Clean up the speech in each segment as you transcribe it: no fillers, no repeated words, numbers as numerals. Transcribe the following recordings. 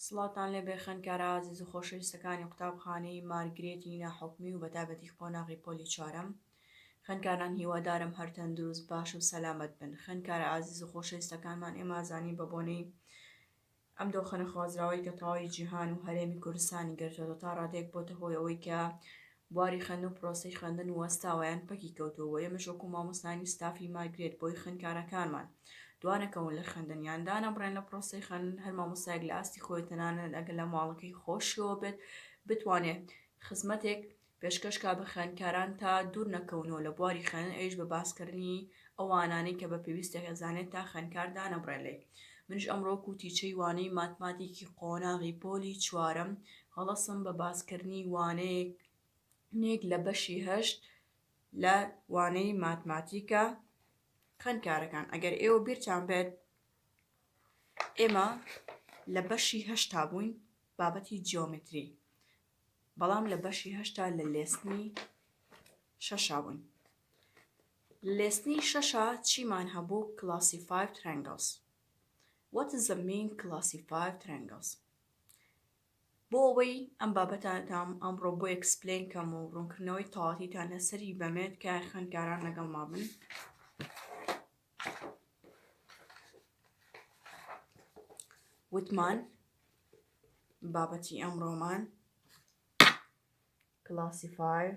سڵاتان لێبێ خەنکارە عەزیز و خۆشەویستەکانی قوتابخانەی مارگرێتی ناحوکمی و بەتابەتی قۆناغی پۆلی چوارەم. خەنکاران هیوادارم هەر تەندروست باش و سەلامەت بن. خەنکارە عەزیز و خۆشەویستەکانمان ئێمە ئازانی بە بۆنەی ئەم دۆخەنە خوازراوەی کە تەواوی جیهان و هەرێمی کوردستانی گرتووەتەوە تا ڕادێک بۆتە هۆی ئەوەی کە بواری خوێندن و پرۆسەی خوێندن وەستاوەیان پەکی کەوتووە. ئێمەش وەکو مامۆستانی ستافی مارگرێت بۆی خەنکارەکانمان دوانەکەون لە خوێندنیان دانەبڕێن لە پرۆسەی خوێندن. هەر مامۆستایەک لە ئاستی خۆی تەنانەت ئەگەر لە ماڵەکەی خۆشیەوە بێت بتوانێت خزمەتێک پێشکەشکا بە خوێندکاران تا دوور نەکەونەوە لە بواری خوێندن، ئەویش بە باسکردنی ئەوانانەی کە بە پێویستێک ئەزانێت تا خوێندکار دانەبڕێن لێ. منش ئەمڕۆ کوتیچەی وانەی ماتماتیکی قۆناغی پۆلی چوارەم هەڵەسم بە باسکردنی وانەیەک لە بەشی 8 لە وانەی ماتماتیکە خوێندکارەکان. ئەگەر ئێوە بیرتان بێت ئێمە لە بەشی 8 بووین بابەتی جیۆمتری، بەڵام لە بەشی 8 لە لێستنی 6 بووین. لێستنی 6 چیمان هەبوو؟ Classified Triangles. What is the mean Classified Triangles؟ بۆ ئەوەی ئەم بابەتانتان ئەمڕۆ بۆ ئەکسپلین کەم و ڕوونکردنەوەی تەواوەتیتان لەسەری بەمێت کە خوێندکاران لەگەڵما بن. وتمان بابەتی ئەمڕۆمان Classified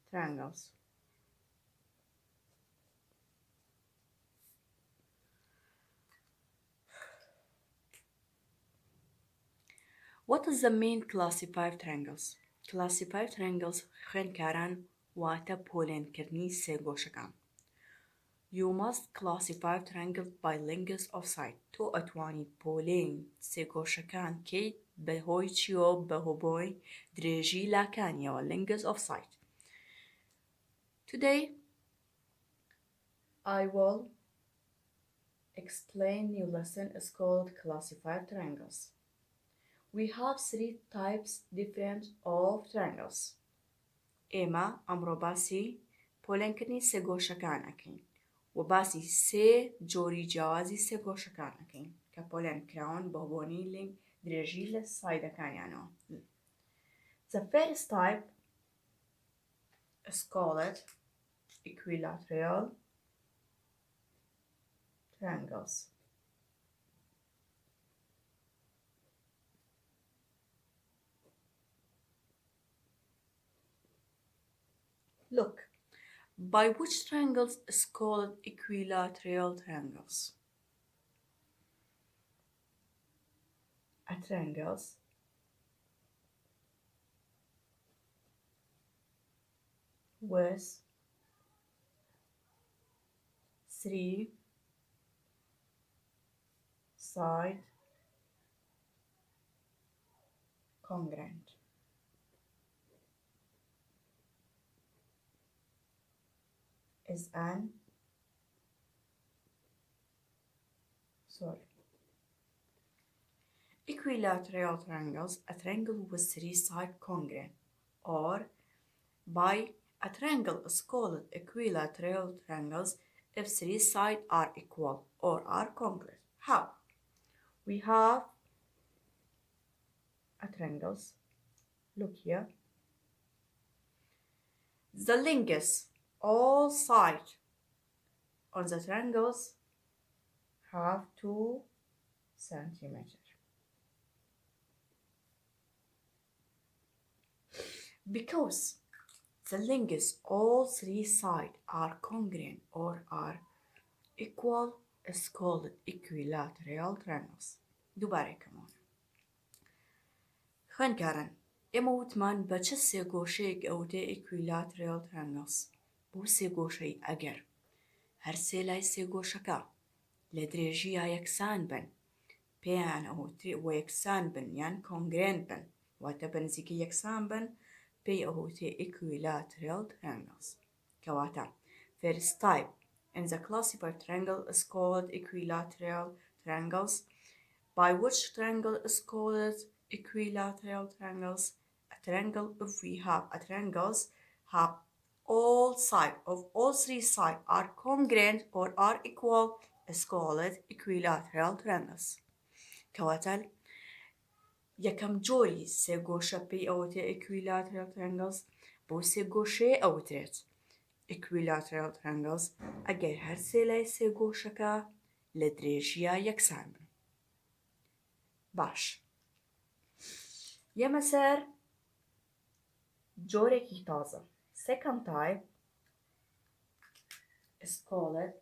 Triangles. What is the mean Classified Triangles؟ Classified Triangles خوێندکاران واتە پۆلێنکردنی سێگۆشەکان. You must classify triangles by length of side. تۆ ئەتوانیت پۆلێن سێگۆشەکان کەیت بەهۆی چیۆ؟ بەهۆی درێژی لاکانیەوە. Length of side. Today I will explain new lesson is called Classified Triangles. We have 3 types different of triangles. ئێمە ئەمڕۆ باسی پۆلێنکردنی سێگۆشەکان ئەکەین و باسی 3 جۆری جیاوازی سێگۆشەکان ئەکەین کە پۆلێن کراون بە بۆنی درێژی لە سایدەکانیانەوە. The first type is called Equilateral Triangles. Look, by which triangles is called equilateral triangles? A triangles with 3 sides congruent. Is an equilateral triangles, a triangle with 3 sides congruent, or by a triangle is called equilateral triangles if 3 sides are equal or are congruent. How? We have a triangles. Look here. The length all sides on the triangles have 2 centimeters. Because the length all 3 sides are congruent or are equal is called equilateral triangles. دووبارە کەمەوە. خوێندکاران ئێمە وتمان بە چه سێگۆشەیەک ئەوتێ equilateral triangles؟ بۆ سێگۆشەی ئەگەر هەر سێ لای سێگۆشەکە لە درێژیە یەکسان بن، پێیان ئەوتێ و یەکسان بن یان کۆنگرێنت بن، واتە بە نزیکی یەکسان بن، پێی ئەوتێ equilateral triangles. کەواتە first type in the classified triangle is called equilateral triangles. By which triangle is called equilateral triangles? A triangle, if we have a triangles have all sides of all 3 sides are congruent or are equal is called equilateral triangles. کەواتە یەکەم جۆری سێ گۆشە پێی ئەوەتێ equilateral triangles بۆ سێ گۆشەیە ئەوترێت equilateral triangles ئەگەر هەر سێ لای سێ گۆشەکە لە درێژیە یەکسان بن. باش یەمە سەر جۆرێکی تازە. Second type is called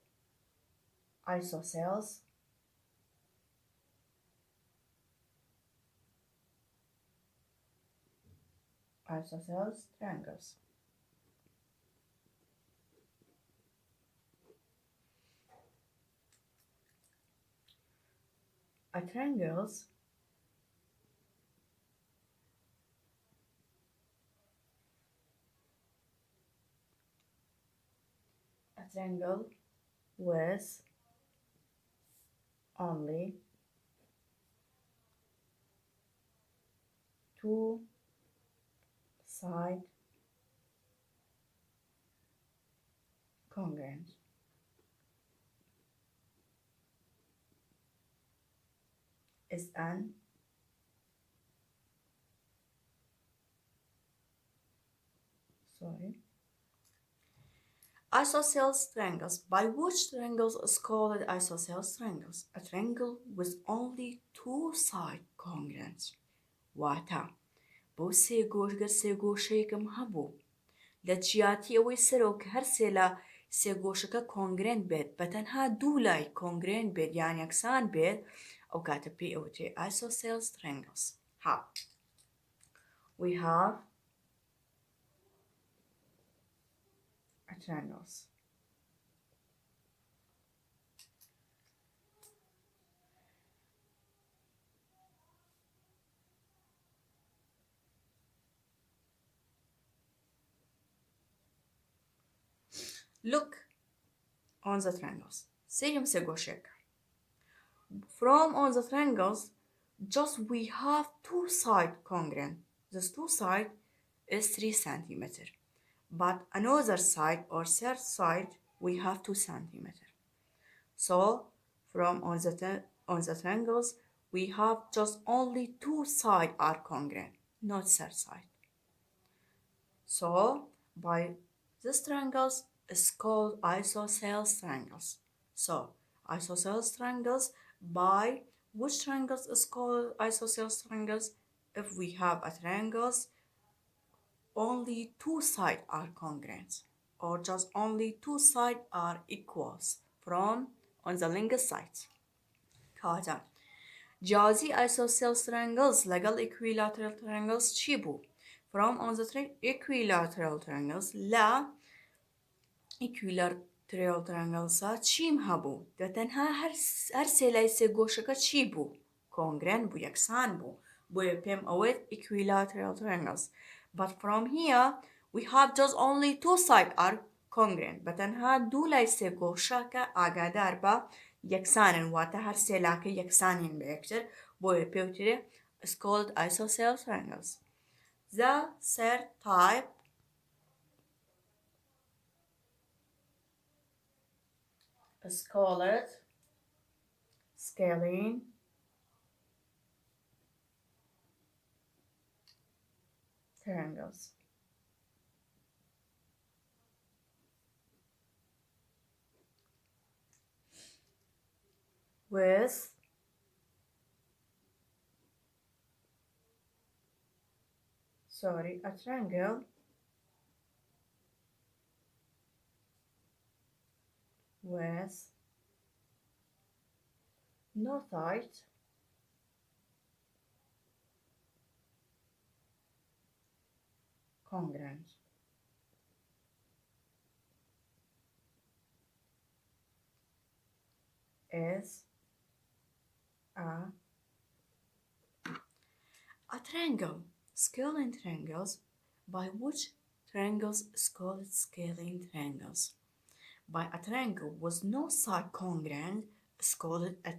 isosceles triangles. A triangle with only two sides congruent is an isosceles triangles. By which triangles is called isosceles triangles? A triangle with only two sides congruent. واتە بۆ سێ گۆشگە سێ گۆشەیەکم هەبوو لە جیاتی ئەوەی سەرەوە کە هەر سێ لە سێ گۆشەکە کۆنگرێنت بێت بە تەنها دوو لای کۆنگرێنت بێت یان یەکسان بێت ئەو کاتە پێی ئەوتێ isosceles triangles. We have triangles. Look on the triangles. Sejm se goshek. From on the triangles, just we have two sides congruent. This two side is 3 centimeter. But another side or third side, we have 2 centimeter. So from on the triangles, we have just only two sides are congruent, not third side. So by these triangles is called isosceles triangles. So isosceles triangles, by which triangles is called isosceles triangles? If we have a triangles only two sides are congruent, or just only two sides are equals from on the longest side. کاتە جیازی isosceles triangles لەگەڵ equilateral triangles چی بوو؟ From on the equilateral triangles لا equilateral triangles چیم هەبوو؟ دەتەنها هەر سێ لای سێ گۆشەکە چی بوو؟ کۆنگرێنت بوو یەکسان بوو بۆیە پێم ئەوێت equilateral triangles. But from here we have just only two sides are congruent. بەتەنها دوو لای سێ گۆشەکە ئاگادار بە یەکسانن واتە هەر سێ لاکە یەکسانین بە یەکتر بۆیە پێوترێ is called isosceles triangles. The third type is called scalene triangles. With a triangle with no side congruent is a triangle. Scalene triangles, by which triangles is called scalene triangles. By a triangle with no side congruent is called a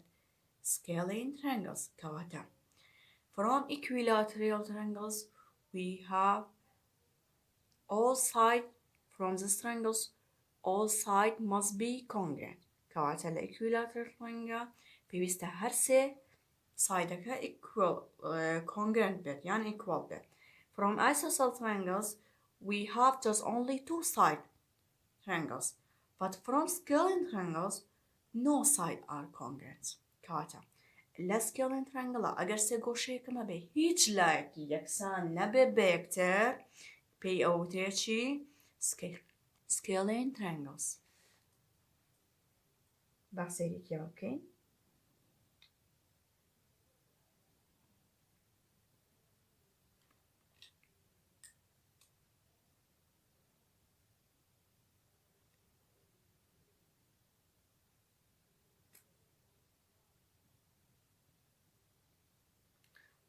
scalene triangles. Kawata. From equilateral triangles, we have all sides from these triangles, all sides must be congruent. کەواتە لە equilateral triangle پێویستە هەر سێ سایدەکە congruent بێت یان equal بێت. From isosceles triangles we have just only two side triangles, but from scaling triangles no side are congruent. کەواتە لە scaling triangle ئەگەر سێ گۆشەیەکەمە بێ هیچ لایەکی یەکسان نەبێ بە یەکتر پێی ئەوترێ چی؟ scaling triangles. با سەیرێکیەوە بکەین.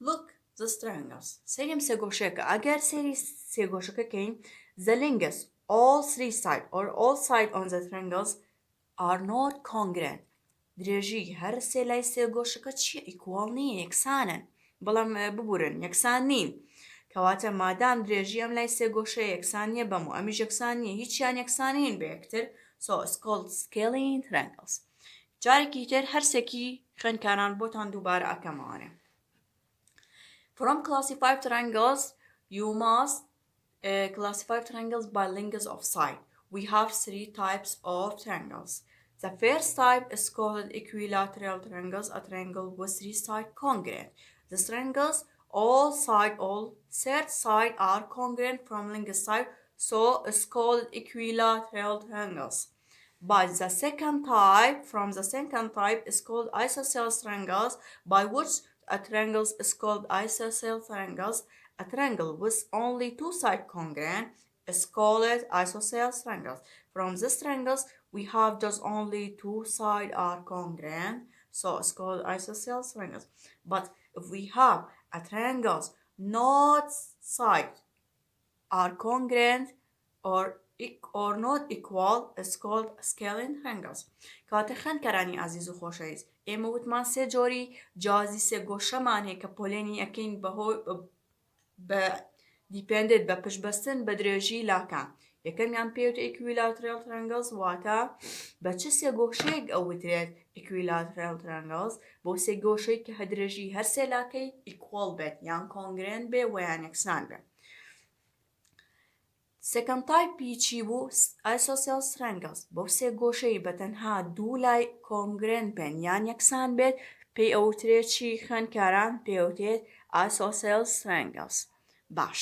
Look the triangles. سەیریم سێگۆشەکە. ئەگەر سەیری سێگۆشەکەکەین the lengths all three sides or all sides on the triangles are not congruent. درێژی هەر سێ لای سێگۆشەکە چیە؟ equal نییە یەکسانن. بەڵام ببورن یەکسان نین. کەواتە مادام درێژی ئەم لای سێگۆشەیە یەکسان نییە بەم و ئەمیش یەکسان نییە هیچیان یەکسان نین بە یەکتر. So it's called scaling triangles. جارێکی تر هەرسێکی خوێندکاران بۆتان دووبارە ئەکەمەوانێ. From classified triangles, you must classify triangles by lengths of side. We have three types of triangles. The first type is called equilateral triangles, a triangle with three sides congruent. The triangles, all third side are congruent from length side, so it's called equilateral triangles. But the second type is called isosceles triangles, by which a triangle is called isosceles triangles. A triangle with only two sides congruent is called isosceles triangles. From these triangles, we have just only two sides are congruent, so it's called isosceles triangles. But if we have a triangles not sides are congruent or not equal, it's called scaling triangles. کاتە خوێندکارانی عەزیز و خۆشەویست ئێمە وتمان سێ جۆری جیازی سێگۆشەمان هەیە کە پۆلێنی ئەەکەین بە دیپێندێت بە پشتبەستن بە درێژی لاکان. یەکەمیان پێوتە equilateral triangles واتە بە چ سێگۆشەیەک ئەوترێت equilateral triangles بۆ سێگۆشەی کە هەدرێژی هەر سێ لاکەی equal بێت یان congruent بێ و یان یەکسان بێت. Second type چی بوو؟ isosceles triangles بۆ سێگۆشەی بە تەنها دوو لای congruent بێن یان یەکسان بێت پێی ئەوترێت چی خوێندکاران؟ پێی ئەوترێت isosceles triangles. باش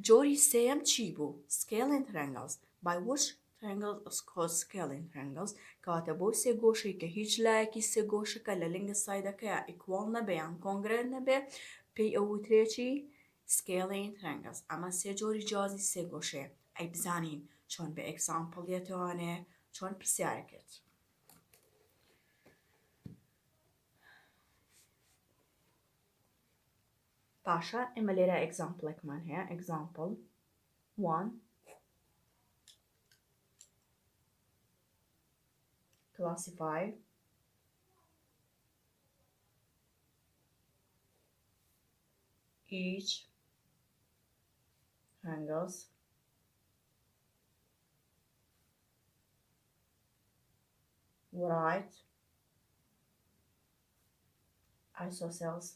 جۆری سێیەم چی بوو؟ scaling triangles, by which triangles is called scaling triangles. کەواتە بۆ سێگۆشەی کە هیچ لایەکی سێگۆشەکە لە لنگە سایدەکەیە equal نەبێ یان congruent نەبێ پێی ئەوترێت چی؟ scaling triangles. ئەمە سێ جۆری جیازی سێگۆشەیە. ئەی بزانین چۆن بە ئێگزامپڵ دێتوانێ چۆن پرسیارەکەت. باشە ئێمە لێرە ئێگزامپڵێکمان هەیە. Example 1. Classify each triangles write isosceles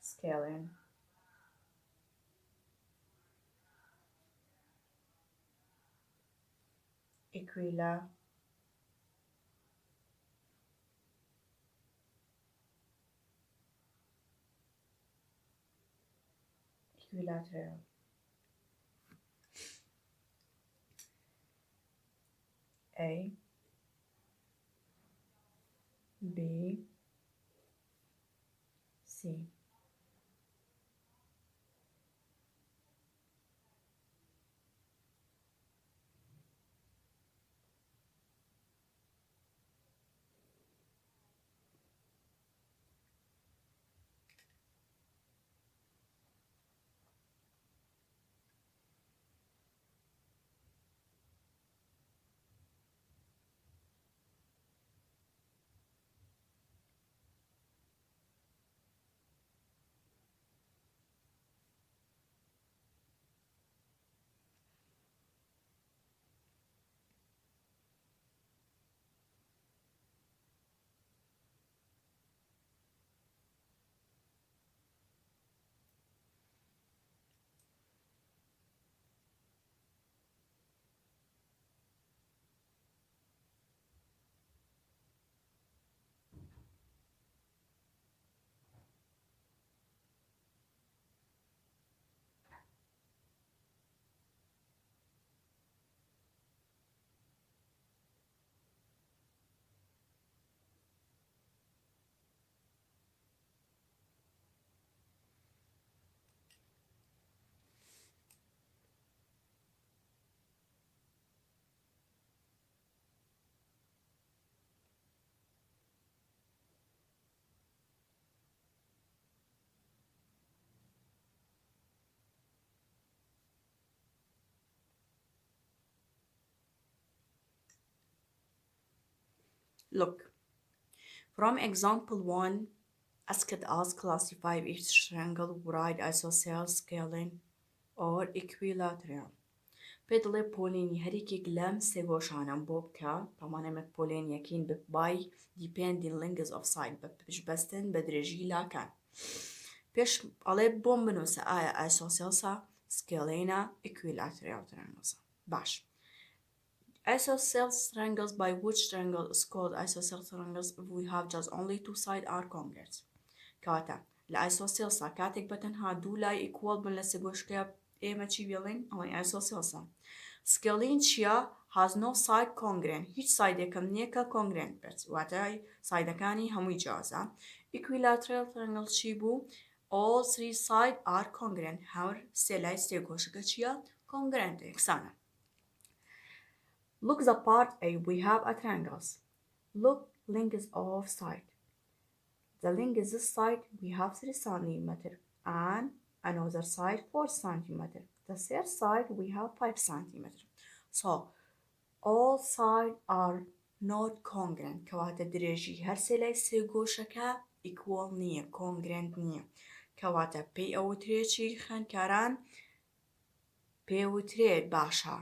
scaling equilateral A B C. Look, from example 1, asked us classify each triangle, write isosceles, scaling, or equilateral. پێدڵێ پۆلێنی هەرێکێک لەم سێ گۆشانم بۆ بکە پەمانەمەک پۆلێنیەکین by depending lengths of side بە پشبەستن بە درێژی لاکان پێش ئەڵێ بۆم بنووسە ئایا isoscelesە scalene equilateral triangles باش isosceles triangles by which triangle is called isosceles triangles if we have just only two sides are congruent کەواتە لە isosceles کاتێک بەتەنها دوو لای equal بن لە سێ گۆشکەیە ئێمە چی بێڵین ئەڵێ isoscelesە scalene چییە has no side congruent هیچ سایدێکم نییە کە congruent بێت واتە سایدەکانی هەمووی جیازە equilateral triangle چی بوو all three sides are congruent هەر سێ لای سێ گۆشەکە چییە congruent یەکسانە Look the part A we have a triangles look length of side the length is this side we have 3 cm and another side 4 cm the third side we have 5 cm so all sides are not congruent کەواتە درێژی هەر سێ لای سێ گۆشەکە equal نییە congruent نییە کەواتە پێی ئەوترێ چی خوێندکاران پێوترێ باشە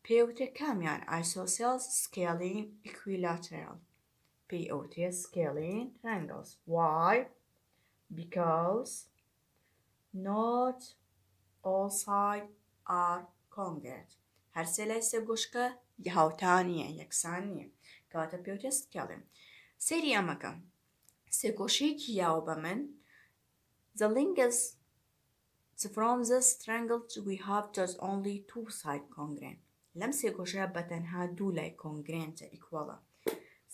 پێوترێ کامیان isosceles scalene equilateral پێی ئەوترێ scalene triangles why because not all sides are congruent هەر سێ لای سێ گۆشکە هاوتا نییە یەکسان نییە کەواتە پێوترێ scalene سەیری ئەمەکە سێ گۆشەیەکی یاوە بە من the length from this triangle we have just only two sides congruent لەم سێ گۆشەیە بەتەنها دوو لای congruentە equalە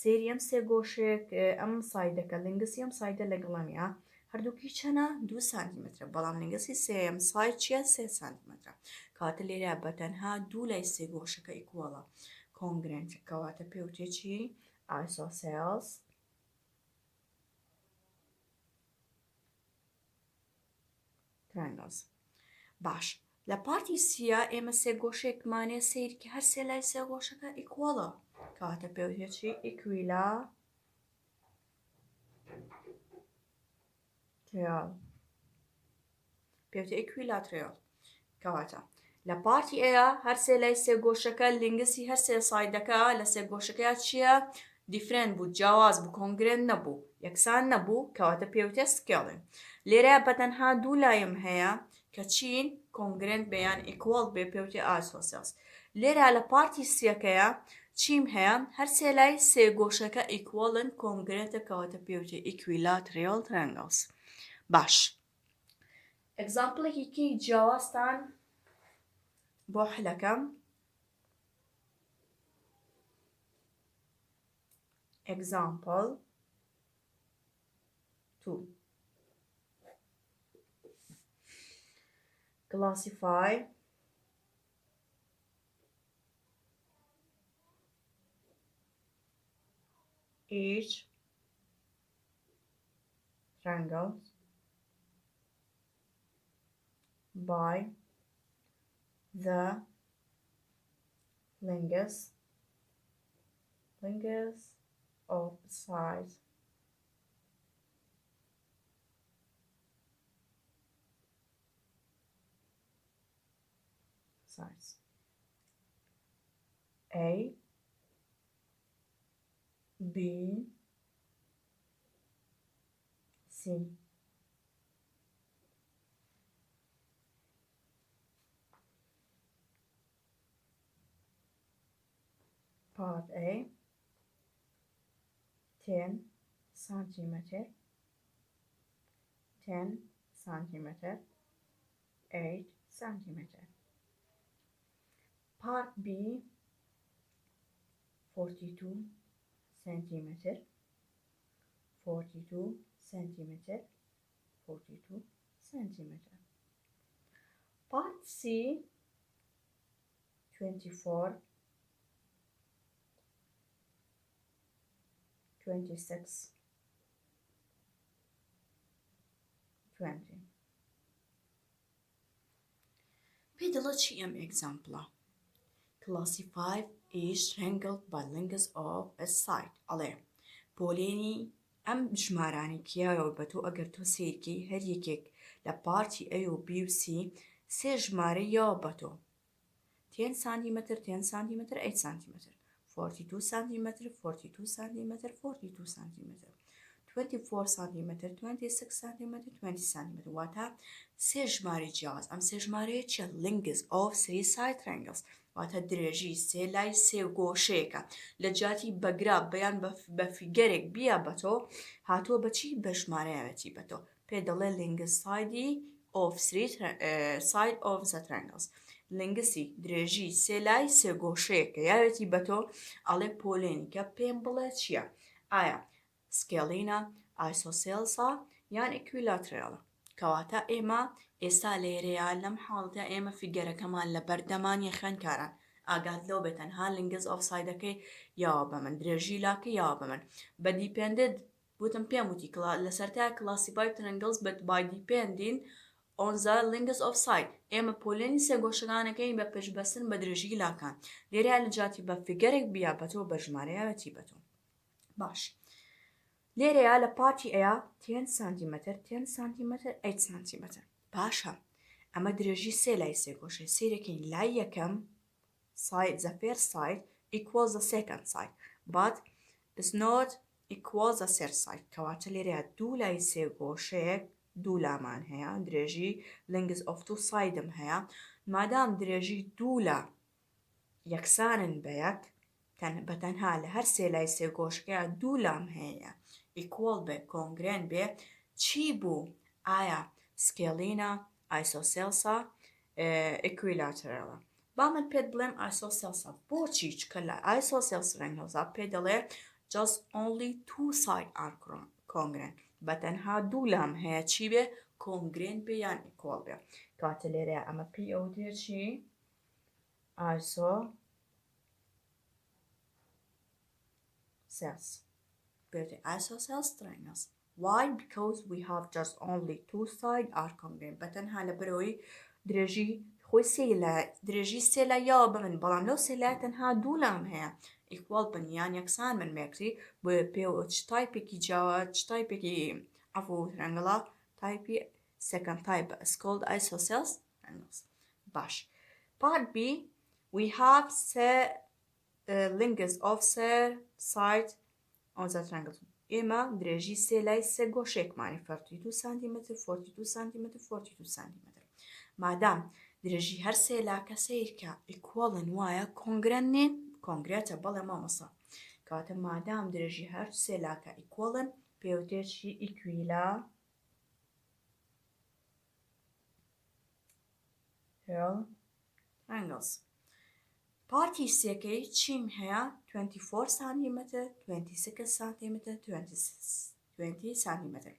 سەیری ئەم سێ گۆشەیەک ئەم سایدەکە لنگسی ئەم سایدە لەگەڵەمیە هەردووکی چەنە 2 سانتیمەترە بەڵام لنگسی سێم ساید چییە 3 سانتیمەترە کەواتە لێرە بەتەنها دوو لای سێ گۆشەکە equalە congruent کەواتە پێوترێ چی isosceles triangles باش لە پارتی سیە ئێمە سێ گۆشەیەکمانێ سەیری کە هەر سێ لای سێ گۆشەکە equalە کەواتە پێوترێ چی equilateral پێوترێ equilateral کەواتە لە پارتی ئەیە هەر سێ لای سێ گۆشەکە لنگسی هەر سێ سایدەکە لە سێ گۆشەکەیە چییە different بوو جیاواز بوو congruent نەبوو یەکسان نەبوو کەواتە پێوترێ scalene لێرە بەتەنها دوو لایم هەیە کە چین congruent بێیان equal بێ پێوترێ isosceles لێرە لە پارتی سیەکەیە چیم هەیە هەر سێ لای سێ گۆشەکە equalن congruentە کەواتە پێوترێ equilateral triangles باش ئەگزامپڵێکی جیاوازتان بۆ حلەکەم example 2 classify each triangle by the length of sides A B C part A 10 centimeter 10 centimeter 8 centimeter part B 42 centimeter 42 centimeter 42 centimeter part C 24 26 20 پێدڵە چی ئەم ئێگزامپڵە classify is angled by length of a side. ئەڵێ پۆلێنی ئەم ژمارانی کیاوە بە تۆ ئەگەر تۆ سیرکی هەر یەکێک لە پارتی A و B و C سێ ژمارە یاوە بە تۆ 10 سانتیمتر 10 سانتیمتر 8 سانتیمتر 42 سانتیمتر 42 سانتیمتر 42 سانتیمتر 24 سانتیمتر 26 سانتیمتر 20 سانتیمتر واتە سێ ژمارە جیاواز ئەم سێ ژمارەیە چیە length of three side triangles واتە درێژی سێ لای سێ گۆشەیەکە لە جاتی بەگرا بەیان بە فیگەرێک بیا بە تۆ هاتووە بەچی بە ژمارەیەوەتی بە تۆ پێ دەڵێ length side of the triangles لنگسی درێژی سێ لای سێ گۆشەیەکە یاوێتی بە تۆ ئەڵێ پۆلێنی کە پێم بڵێ چییە ئایا سکێڵینە ئایسۆسێلسا یان ئیکویلاترێڵە کەواتە ئێمە ئێستا لێرەیە لەم حاڵەتە ئێمە فیگەرەکەمان لە بەردەمانی خوێندکاران ئاگات لەو بێت تەنها لنگز ئۆف سایدەکەی یاوە بە من درێژی لاکە یاوە بە من بە دیپێندد بوتم پێم وتی لە سەرتا کلاسیفای ترنگلز بە بای دیپێندین on the length of side ئێمە پۆلێنی سێ گۆشەکانەکەی بە پێشبەستن بە درێژی لاکان لێرە لە جاتی بە فیگەرێک بیا بە تۆ بە ژمارەیەوەتی بە تۆ باش لێرەیە لە پارتی ئەیە 10 سانتیمتر 10 سانتیمتر 8 سانتیمتر باشە ئەمە درێژی سێ لای سێ گۆشەی سیرەکەین لای یەکەم side the first side equals the second side but it's not equals the third side کەواتە لێرەیە دوو لای سێ گۆشەیەک دوو لامان هەیە درێژی length of two sideم هەیە مادام درێژی دوو لا یەکسانن بە یەک بەتەنها لە هەر سێ لای سێ گۆشەکەیە دوو لام هەیە ئیکۆڵ بێ کۆنگرێن بێ چی بوو ئایا سکێڵینە ئایسۆسێلسا ئیکویلاترەڵە با من پێت بڵێم ئایسۆسێلسا بۆچی چکە لە ئایسۆسێلس ڕەنگەڵزا پێ دەڵێ just only two side are congruent بەتەنها دوو لام هەیە چی بێ کۆنگرێن بێ یان ئیکۆڵ بێ کاتە لێرەیە ئەمە پێی ئەوتێ چی Isosceles triangles. Why? Because we have just only two sides are congruent. بەتەنها لەبەرەوەی درێژی خۆی درێژی سێ لای یاوە بە من بەڵام لەو سێ لای تەنها دوو لام هەیە ئیکوال بن یان یەکسان من مێکسی بۆ پێ چ تایپێکی جاوە چ تایپێکی ئەفۆ ترەنگڵە تایپی second type is called isosceles triangles. باش part B we have length of side on the triangles ئێمە درێژی سێ لای سێ گۆشێکمانی 42 سانتیمتر 42 سانتیمتر 42 سانتیمتر مادام درێژی هەر سێ لاکە سیرکە ئیکۆڵن وایە کۆنگرێن نین کۆنگرێتە بەڵێ مامۆسا کاتە مادام درێژی هەر سێ لاکە ئیکۆڵن پێوتێکی ئیکویلا triangles پارتی سێکەی چیم هەیە 24 سانتیمتر 26 سانتیمتر 20 سانتیمتر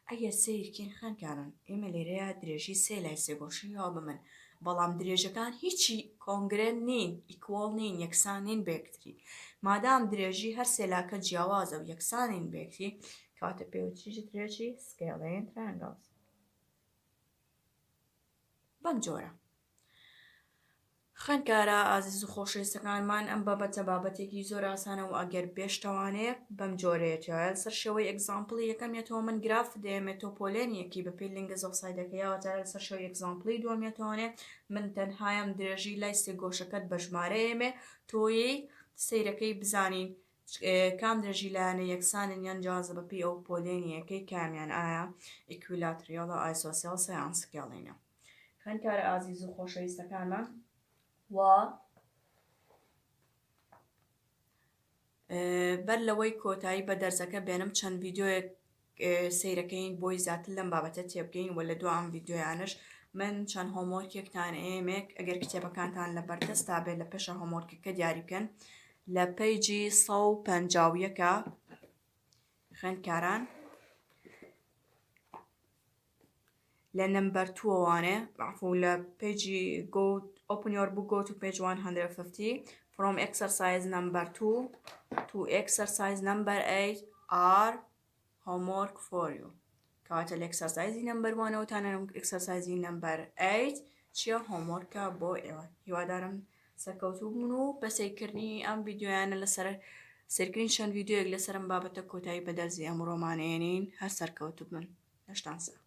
ئەگەر سیرکین خوێندکاران ئێمە لێرەیە درێژی سێ لای سێ گۆشەیەوە بە من بەڵام درێژەکان هیچی کۆنگرێت نین ئیکۆڵ نین یەکسان نین بەیەکتری مادام درێژی هەر سێ لاکە جیاوازە و یەکسان نین بەیەکتری کاتە پێوتیژی درێژی سکێڵین ترەنگڵز بەم جۆرە خوێندکارە ئازیز و خۆشەویستەکانمان ئەم بابەتە بابەتێکی زۆر ئاسانە و ئەگەر بێشتەوانەیە بەم جۆرەیەتەوە سەر شێوەی ئەگزامپڵی یەکەمێتەوە من گراف دەیەمێتۆ پۆلێنیەکی بە پێی لنگز ئۆف سایدەکەیەوەتە سەر شێوەی ئەگزامپڵی دووەمێتەوەنێ من تەنهایم درێژی لای سێ گۆشەکەت بە ژمارەیەمێ تۆیی سەیرەکەی بزانین کام درێژی لایەنە یەکسانن یان جیازە بە پێی ئەو پۆلێنیەکەی کامیان ئایا ئیکویلاتریۆڵە ئایسۆسێلسە یان سکێڵینە خوێندکارە ئازیز و خۆشەویستەکانمان بەر لەوەی کۆتایی بە دەرزەکە بێنم چەند ڤیدیۆیەک سەیرەکەین بۆی زیاتر لەم بابەتە تێبگەین وە لە دوو ئەم ڤیدیۆیانش من چەند هۆمۆرکێکتان ئێمێک ئەگەر کتێبەکانتان لە بەردەستا بێت لە پێشە هۆمۆرکەکە دیاری بکەن لە پەیجی 151 خوێندکاران لە نمبەر 2 وانێ لە پێیجی open your book go to page 150 from exercise number 2 to exercise number 8 are homework for you کەواتە لە exercise number 1 وتانە exercise number 8 چیە هۆمۆرکە بۆ ئێوە هیوادارم سەرکەوتوو بوون و بە سیرکردنی ئەم ڤیددیۆیانە لەسەر سیرکردنی چەند ڤیددیۆیەک لەسەر ئەم بابەتە کۆتایی بە دەرزی ئەمڕۆمانێنین هەر سەرکەوتوو بن. هەشتان سەر.